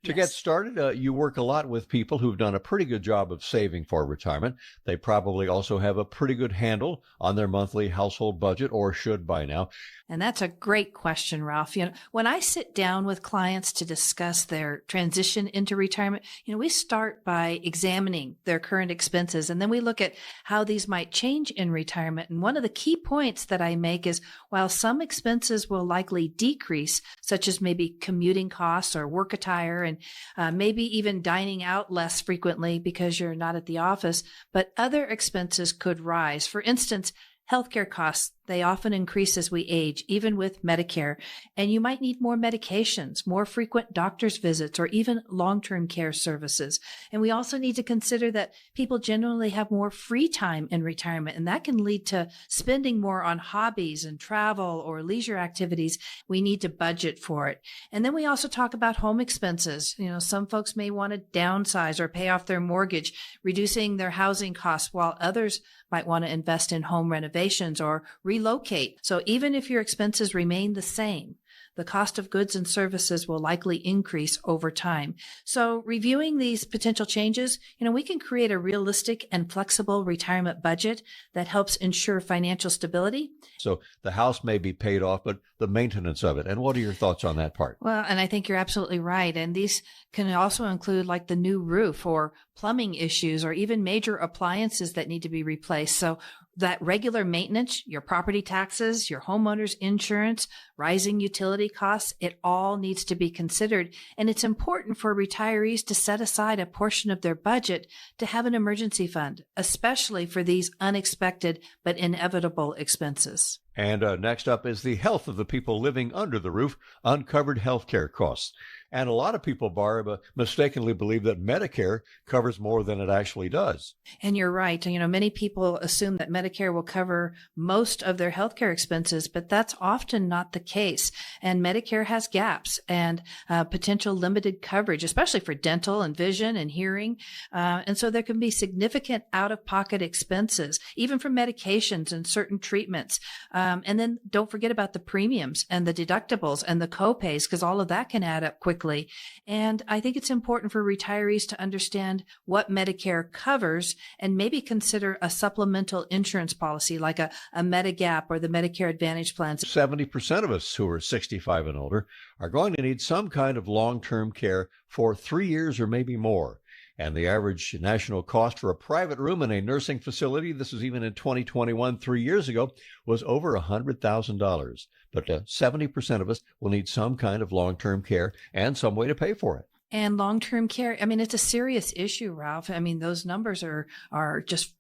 To get Yes. started, you work a lot with people who've done a pretty good job of saving for retirement. They probably also have a pretty good handle on their monthly household budget, or should by now. And that's a great question, Ralph. When I sit down with clients to discuss their transition into retirement, we start by examining their current expenses, and then we look at how these might change in retirement. And one of the key points that I make is while some expenses will likely decrease, such as maybe commuting costs or work attire, and maybe even dining out less frequently because you're not at the office, but other expenses could rise. For instance, healthcare costs, they often increase as we age, even with Medicare. And you might need more medications, more frequent doctor's visits, or even long-term care services. And we also need to consider that people generally have more free time in retirement, and that can lead to spending more on hobbies and travel or leisure activities. We need to budget for it. And then we also talk about home expenses. Some folks may want to downsize or pay off their mortgage, reducing their housing costs, while others might want to invest in home renovations or relocate. So even if your expenses remain the same, the cost of goods and services will likely increase over time. So reviewing these potential changes, we can create a realistic and flexible retirement budget that helps ensure financial stability. So the house may be paid off, but the maintenance of it. And what are your thoughts on that part? Well, and I think you're absolutely right. And these can also include like the new roof or plumbing issues or even major appliances that need to be replaced. So that regular maintenance, your property taxes, your homeowner's insurance, rising utility costs, it all needs to be considered. And it's important for retirees to set aside a portion of their budget to have an emergency fund, especially for these unexpected but inevitable expenses. And next up is the health of the people living under the roof, uncovered health care costs. And a lot of people, Barb, mistakenly believe that Medicare covers more than it actually does. And you're right. Many people assume that Medicare will cover most of their healthcare expenses, but that's often not the case. And Medicare has gaps and potential limited coverage, especially for dental and vision and hearing. And so there can be significant out-of-pocket expenses, even for medications and certain treatments. And then don't forget about the premiums and the deductibles and the copays, because all of that can add up quickly. And I think it's important for retirees to understand what Medicare covers and maybe consider a supplemental insurance policy like a Medigap or the Medicare Advantage plans. 70% of us who are 65 and older are going to need some kind of long-term care for 3 years or maybe more. And the average national cost for a private room in a nursing facility, this is even in 2021, 3 years ago, was over $100,000. But 70% of us will need some kind of long-term care and some way to pay for it. And long-term care, it's a serious issue, Ralph. Those numbers are just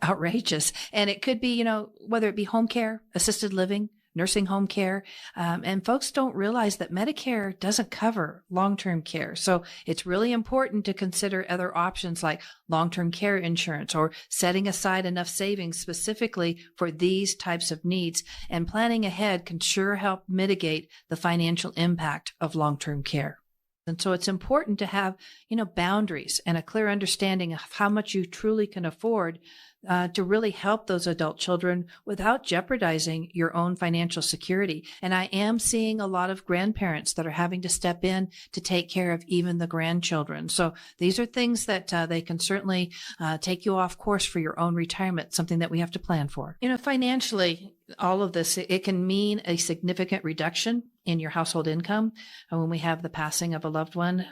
outrageous. And it could be, whether it be home care, assisted living, nursing home care. And folks don't realize that Medicare doesn't cover long-term care. So it's really important to consider other options like long-term care insurance or setting aside enough savings specifically for these types of needs. And planning ahead can sure help mitigate the financial impact of long-term care. And so it's important to have, boundaries and a clear understanding of how much you truly can afford to really help those adult children without jeopardizing your own financial security. And I am seeing a lot of grandparents that are having to step in to take care of even the grandchildren. So these are things that they can certainly take you off course for your own retirement, something that we have to plan for. Financially, all of this, it can mean a significant reduction in your household income when we have the passing of a loved one.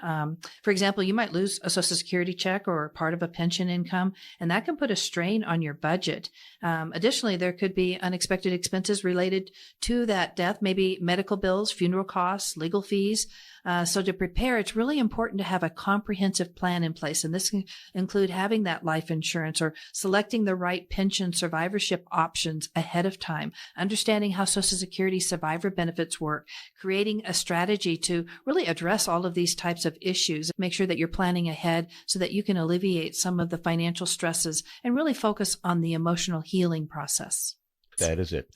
For example, you might lose a Social Security check or part of a pension income, and that can put a strain on your budget. Additionally, there could be unexpected expenses related to that death, maybe medical bills, funeral costs, legal fees. So to prepare, it's really important to have a comprehensive plan in place. And this can include having that life insurance or selecting the right pension survivorship options ahead of time, understanding how Social Security survivor benefits work, creating a strategy to really address all of these types of issues. Make sure that you're planning ahead so that you can alleviate some of the financial stresses and really focus on the emotional healing process. That is it.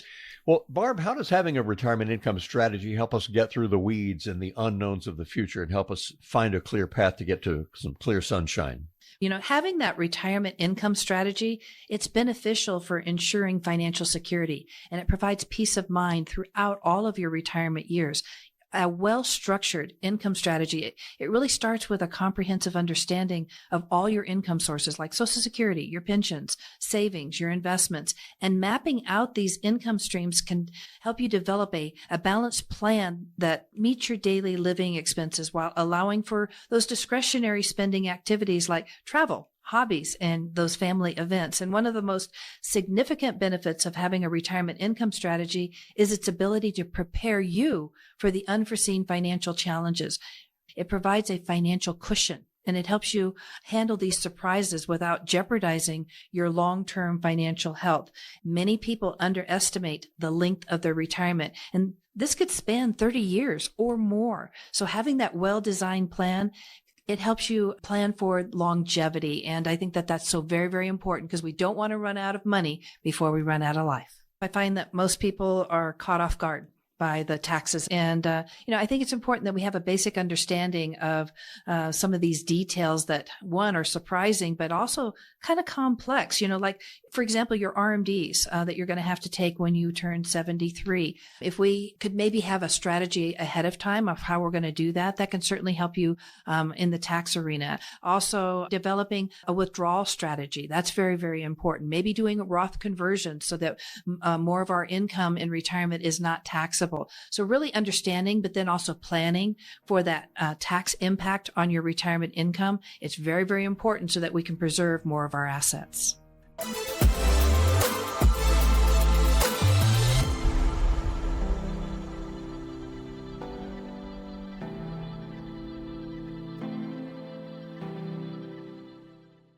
Well, Barb, how does having a retirement income strategy help us get through the weeds and the unknowns of the future and help us find a clear path to get to some clear sunshine? Having that retirement income strategy, it's beneficial for ensuring financial security, and it provides peace of mind throughout all of your retirement years. A well-structured income strategy, it really starts with a comprehensive understanding of all your income sources like Social Security, your pensions, savings, your investments, and mapping out these income streams can help you develop a balanced plan that meets your daily living expenses while allowing for those discretionary spending activities like travel, hobbies, and those family events. And one of the most significant benefits of having a retirement income strategy is its ability to prepare you for the unforeseen financial challenges. It provides a financial cushion, and it helps you handle these surprises without jeopardizing your long-term financial health. Many people underestimate the length of their retirement, and this could span 30 years or more. So having that well-designed plan, it helps you plan for longevity. And I think that that's so very, very important because we don't want to run out of money before we run out of life. I find that most people are caught off guard by the taxes. And, I think it's important that we have a basic understanding of some of these details that, one, are surprising, but also kind of complex, like, for example, your RMDs that you're going to have to take when you turn 73. If we could maybe have a strategy ahead of time of how we're going to do that, that can certainly help you in the tax arena. Also, developing a withdrawal strategy. That's very, very important. Maybe doing a Roth conversion so that more of our income in retirement is not taxable. So really understanding, but then also planning for that tax impact on your retirement income. It's very, very important so that we can preserve more of our assets.